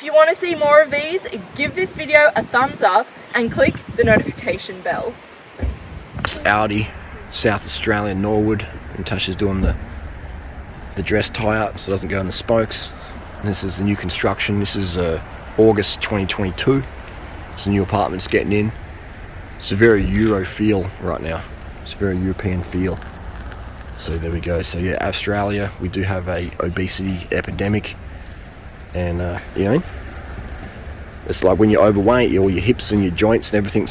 you want to see more of these, give this video a thumbs up and click the notification bell. It's Audi, South Australia, Norwood, and Tasha's doing the dress tie-up so it doesn't go in the spokes. And this is the new construction. This is August 2022. It's a new apartment's getting in. It's a very Euro feel right now. It's a very European feel. So there we go. So yeah, Australia, we do have a obesity epidemic, and you know, it's like when you're overweight, all your hips and your joints and everything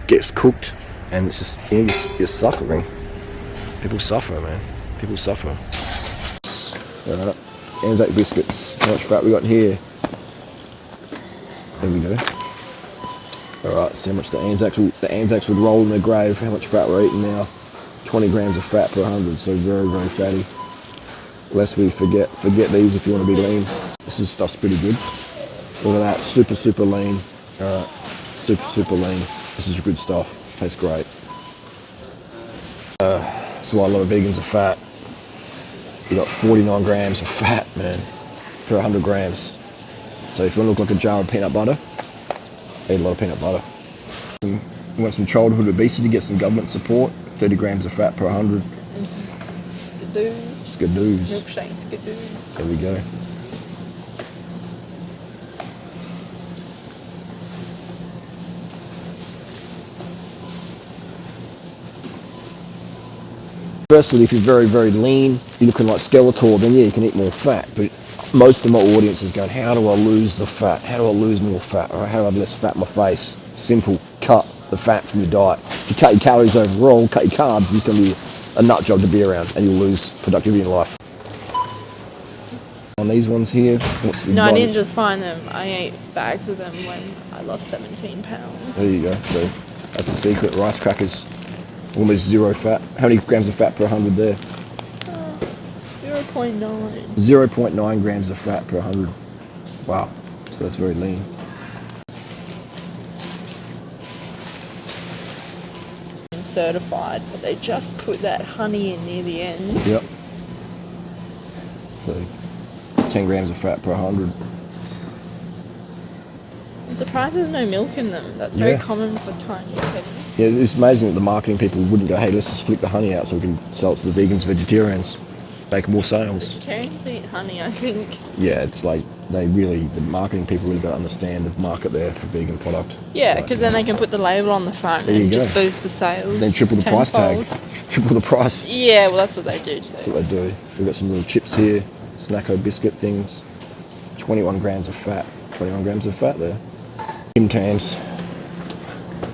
gets cooked, and it's just, you know, you're suffering. People suffer, man. People suffer. Alright, Anzac biscuits. How much fat we got in here? There we go. Alright, so how much the Anzacs would roll in their grave. How much fat we're eating now? 20 grams of fat per 100, so very, very fatty. Lest we forget these if you want to be lean. This stuff's pretty good. Look at that, super, super lean. Alright, super, super lean. This is good stuff. Tastes great. That's why a lot of vegans are fat. You got 49 grams of fat, man, per 100 grams. So if you want to look like a jar of peanut butter, eat a lot of peanut butter. You want some childhood obesity, get some government support, 30 grams of fat per 100. Skidoos. Skidoos. Milkshake skidoos. There we go. Firstly, if you're very, very lean, you're looking like Skeletor, then yeah, you can eat more fat. But most of my audience is going, how do I lose the fat? How do I lose more fat? Or how do I have less fat in my face? Simple, cut the fat from your diet. If you cut your calories overall, cut your carbs, it's going to be a nut job to be around, and you'll lose productivity in life. On these ones here, no, I didn't just find them. I ate bags of them when I lost 17 pounds. There you go. So that's the secret. Rice crackers, almost zero fat. How many grams of fat per 100 there? 0.9. 0.9 grams of fat per 100. Wow. So that's very lean. Certified, but they just put that honey in near the end. Yep. So 10 grams of fat per 100. I'm surprised there's no milk in them. That's very common for tiny kids. Yeah, it's amazing that the marketing people wouldn't go, hey, let's just flick the honey out so we can sell it to the vegans, vegetarians, make more sales. Vegetarians eat honey, I think. Yeah, it's like the marketing people really got to understand the market there for vegan product. Yeah, because then they can put the label on the front and just boost the sales. Then triple the price tag. Triple the price. Yeah, well that's what they do too. That's what they do. We've got some little chips here, Snacko biscuit things. 21 grams of fat. 21 grams of fat there. Tim Tams.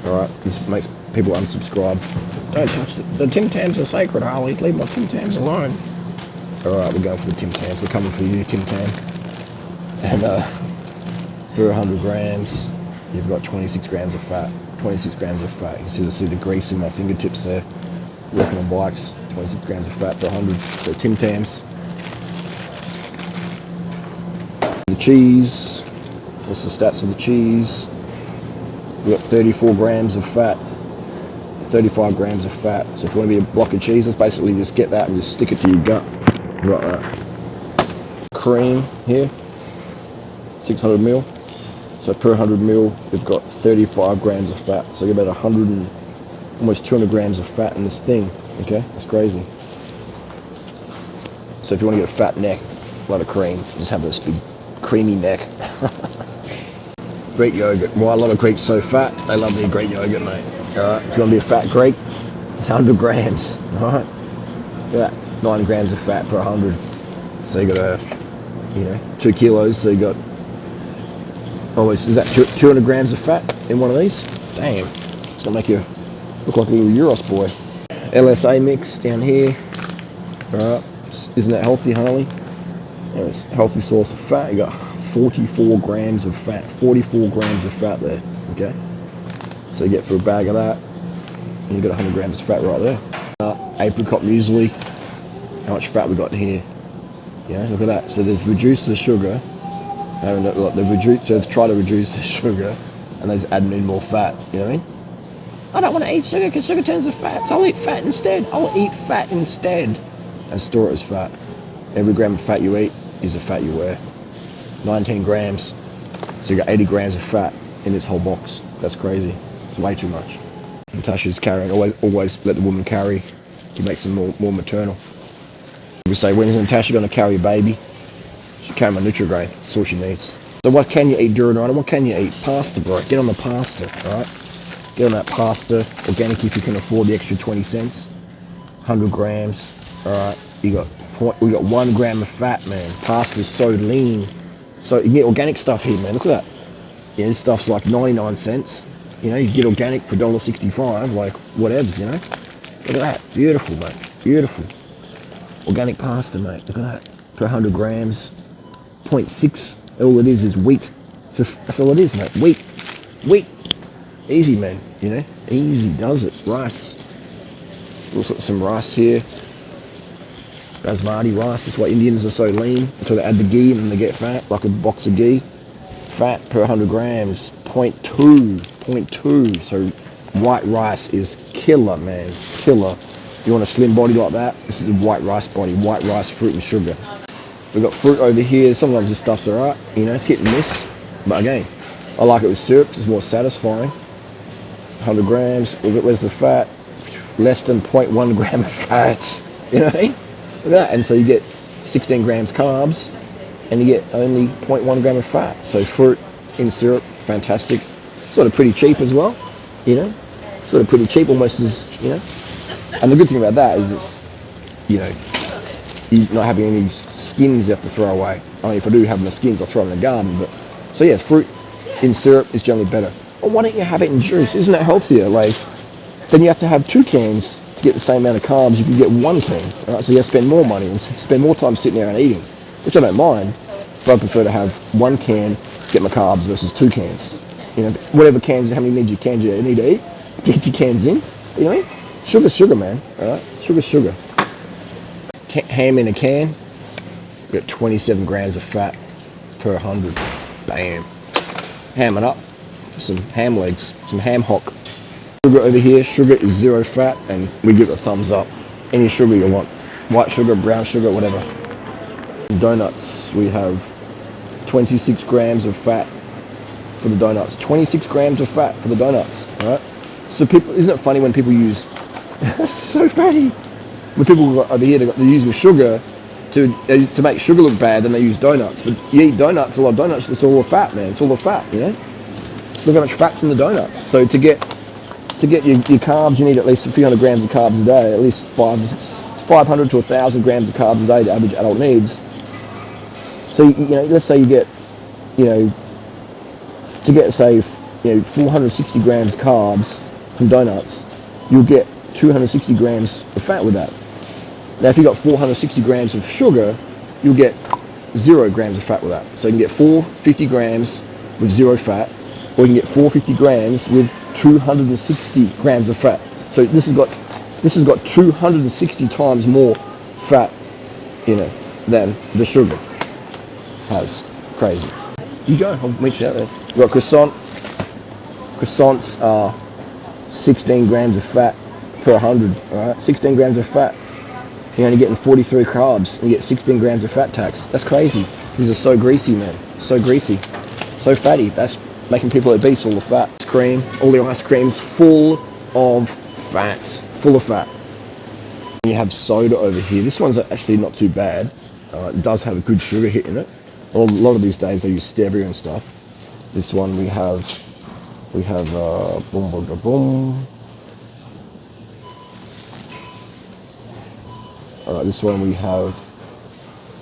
Alright, this makes people unsubscribe. Don't touch the Tim Tams are sacred, Harley. Leave my Tim Tams alone. Alright, we're going for the Tim Tams. We're coming for you, Tim Tam. And per 100 grams, you've got 26 grams of fat. 26 grams of fat. You can see the grease in my fingertips there. Working on bikes. 26 grams of fat per 100. So Tim Tams. The cheese. What's the stats of the cheese? We've got 34 grams of fat. 35 grams of fat. So if you want to be a block of cheese, let's basically just get that and just stick it to your gut. Like that. Cream here. 600 ml. So per 100 ml, we've got 35 grams of fat. So you get about almost 200 grams of fat in this thing. Okay, that's crazy. So if you want to get a fat neck, a lot of cream, just have this big creamy neck. Greek yogurt. Why a lot of Greeks so fat? They love their Greek yogurt, mate. Alright, if you want to be a fat Greek, it's 100 grams. Alright, look at that, 9 grams of fat per 100. So you got 2 kilos. So you got almost, is that 200 grams of fat in one of these? Damn, it's gonna make you look like a little Euros boy. LSA mix down here. Alright, isn't that healthy, Harley? Yeah, it's a healthy source of fat. You got 44 grams of fat. 44 grams of fat there. Okay, so you get for a bag of that, and you got 100 grams of fat right there. Apricot muesli. How much fat we got in here? Yeah, look at that. So they've reduced the sugar. They've tried to reduce the sugar, and they're adding in more fat. You know what I mean? I don't want to eat sugar because sugar turns to fat, so I'll eat fat instead. I'll eat fat instead and store it as fat. Every gram of fat you eat is the fat you wear. 19 grams. So you got 80 grams of fat in this whole box. That's crazy. It's way too much. Natasha's carrying, always let the woman carry. It makes them more maternal. We say, when is Natasha going to carry a baby? She carry my Nutrigrain. That's all she needs. So what can you eat, durianrider? What can you eat? Pasta, bro. Get on the pasta, all right? Get on that pasta. Organic if you can afford the extra 20 cents. 100 grams, all right? We got 1 gram of fat, man. Pasta's so lean. So you can get organic stuff here, man. Look at that. Yeah, this stuff's like 99 cents. You know, you get organic for $1.65, like whatevs, you know? Look at that. Beautiful, mate. Beautiful. Organic pasta, mate. Look at that. Per 100 grams. 0.6. All it is wheat. That's all it is, mate. Wheat. Easy, man. You know? Easy does it. Rice. Also some rice here. Basmati rice. That's why Indians are so lean. Until they add the ghee and then they get fat. Like a box of ghee. Fat per 100 grams. 0.2. So white rice is killer, man. Killer. You want a slim body like that? This is a white rice body. White rice, fruit and sugar. We've got fruit over here. Sometimes this stuff's alright. You know, it's hit and miss. But again, I like it with syrup. It's more satisfying. 100 grams. Where's the fat? Less than 0.1 gram of fat. You know what I mean? Look at that. And so you get 16 grams carbs and you get only 0.1 gram of fat. So fruit in syrup, fantastic. Sort of pretty cheap as well. You know? Sort of pretty cheap, almost as, you know? And the good thing about that is it's, you know, you're not having any skins you have to throw away. I mean, if I do have the skins, I'll throw them in the garden. But so yeah, fruit in syrup is generally better. Well, why don't you have it in juice? Isn't that healthier? Like, then you have to have 2 cans to get the same amount of carbs. You can get 1 can. All right? So you have to spend more money and spend more time sitting there and eating, which I don't mind. But I prefer to have 1 can, get my carbs versus 2 cans. You know, whatever cans, how many cans you need to eat, get your cans in. You know what I mean? Sugar, man. All right, sugar. Ham in a can. We got 27 grams of fat per 100. Bam. Ham it up for some ham legs, some ham hock. Sugar over here. Sugar is 0 fat, and we give it a thumbs up. Any sugar you want, white sugar, brown sugar, whatever. Donuts. We have 26 grams of fat for the donuts. 26 grams of fat for the donuts. All right. So people, isn't it funny when people use? That's so fatty. When people over here, they use with sugar to make sugar look bad, then they use donuts. But you eat donuts, a lot of donuts, it's all the fat, man. It's all the fat, you know. So look how much fat's in the donuts. So to get your carbs, you need at least a few hundred grams of carbs a day, at least 500 to 1,000 grams of carbs a day. The average adult needs. So you know, let's say you get, you know, to get say, you know, 460 grams carbs from donuts, you'll get 260 grams of fat with that. Now if you got 460 grams of sugar, you'll get 0 grams of fat with that. So you can get 450 grams with 0 fat, or you can get 450 grams with 260 grams of fat. So this has got 260 times more fat, you know, than the sugar has. Crazy. You go, I'll meet you out there. We've got croissant. Croissants are 16 grams of fat per 100, all right? 16 grams of fat. You're only getting 43 carbs, and you get 16 grams of fat tax. That's crazy. These are so greasy, man. So greasy. So fatty. That's making people obese, all the fat. Ice cream, all the ice cream's full of fats. Full of fat. And you have soda over here. This one's actually not too bad. It does have a good sugar hit in it. A lot of these days they use stevia and stuff. This one we have boom, boom, boom, boom. Alright, this one we have,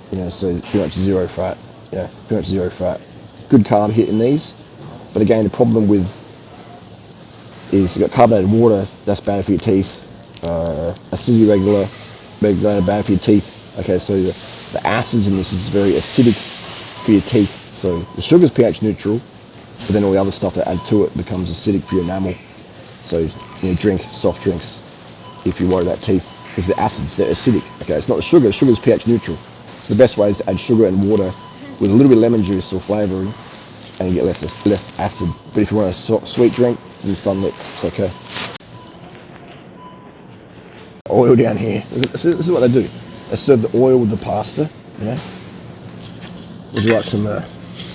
you know, so pretty much 0 fat. Yeah, pretty much 0 fat. Good carb hit in these. But again, the problem with is you've got carbonated water, that's bad for your teeth. Acidity regulator, bad for your teeth. Okay, so the acids in this is very acidic for your teeth. So the sugar's pH neutral, but then all the other stuff that add to it becomes acidic for your enamel. So, you know, drink soft drinks if you worry about teeth, because the acids, they're acidic. Okay, it's not the sugar. Sugar's pH neutral. So the best way is to add sugar and water with a little bit of lemon juice or flavouring, and you get less acid. But if you want a sweet drink, then Sunlit, it's okay. Oil down here. This is what they do. They serve the oil with the pasta. You know. Would you like some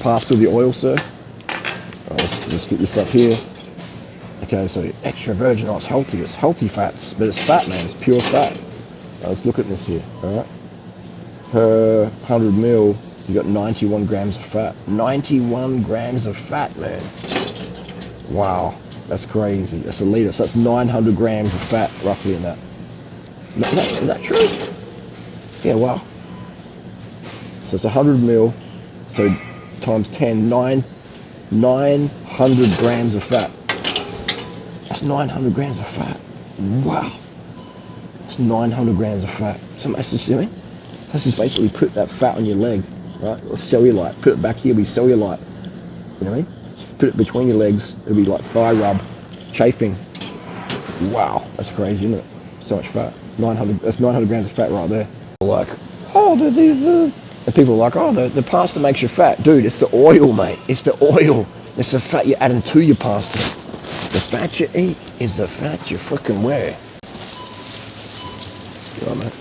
pasta with the oil, sir? let's stick this up here. Okay, so extra virgin, it's healthy fats, but it's fat, man, it's pure fat. Let's look at this here, all right? Per 100 mil, you got 91 grams of fat. 91 grams of fat, man. Wow, that's crazy. That's a liter, so that's 900 grams of fat, roughly, in that. Is that true? Yeah, wow. So it's 100 mil, so times 10, 900 grams of fat. That's 900 grams of fat. Wow. That's 900 grams of fat. So that's just, that's just basically put that fat on your leg, right? Or cellulite. Put it back here, it'll be cellulite. You know what I mean? Put it between your legs, it'll be like thigh rub, chafing. Wow, that's crazy, isn't it? So much fat. 900. That's 900 grams of fat right there. Like, oh, and people are like, oh, the pasta makes you fat. Dude, it's the oil, mate. It's the oil. It's the fat you're adding to your pasta. The fat you eat is the fat you freaking wear. Right, mate.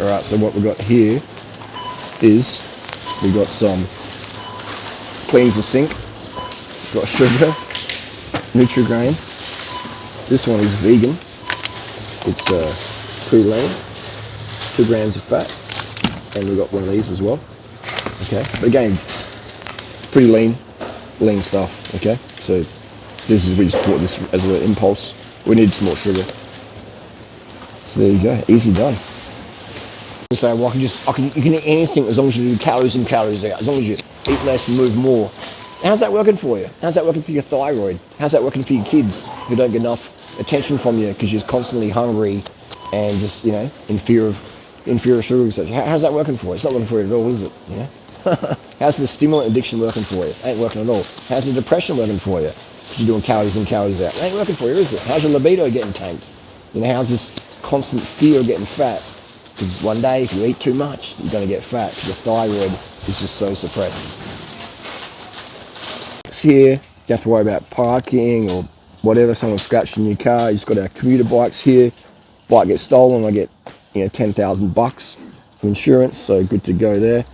Alright, so what we've got here is we've got some cleans the sink, got sugar, Nutri-Grain. This one is vegan. It's pretty lean, 2 grams of fat, and we've got one of these as well. Okay, but again, pretty lean stuff. Okay, so this is, we just bought this as an impulse. We need some more sugar. So there you go, easy done. You say, well, you can eat anything as long as you do calories in, calories out, as long as you eat less and move more. How's that working for you? How's that working for your thyroid? How's that working for your kids who don't get enough attention from you because you're constantly hungry and just, in fear of sugar and such? How's that working for you? It's not working for you at all, is it? How's the stimulant addiction working for you? Ain't working at all. How's the depression working for you? Because you're doing calories in, calories out. It ain't working for you, is it? How's your libido getting tanked? How's this constant fear of getting fat? Because one day, if you eat too much, you're going to get fat because your thyroid is just so suppressed. It's here. You don't have to worry about parking or whatever. Someone's scratching your car. You just got our commuter bikes here. Bike gets stolen, I get $10,000 for insurance. So good to go there.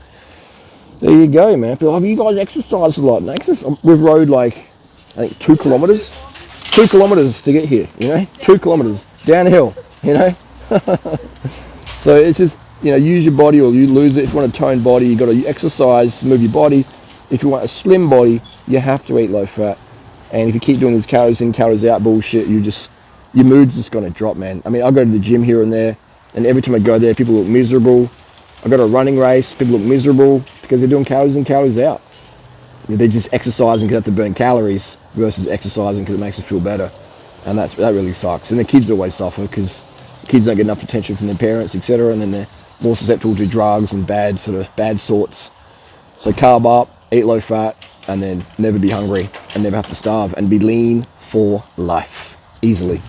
There you go, man. But have you guys exercised a lot? We've rode like, I think 2 kilometers. 2 kilometers to get here, 2 kilometers downhill, So it's just, use your body or you lose it. If you want a toned body, you got to exercise, move your body. If you want a slim body, you have to eat low fat. And if you keep doing this calories in, calories out bullshit, your mood's just going to drop, man. I mean, I go to the gym here and there, and every time I go there, people look miserable. I go to a running race, people look miserable because they're doing calories in, calories out. They're just exercising because they have to burn calories versus exercising because it makes them feel better. And that really sucks. And the kids always suffer because kids don't get enough attention from their parents, etc. And then they're more susceptible to drugs and bad sorts. So carb up, eat low fat, and then never be hungry and never have to starve and be lean for life easily.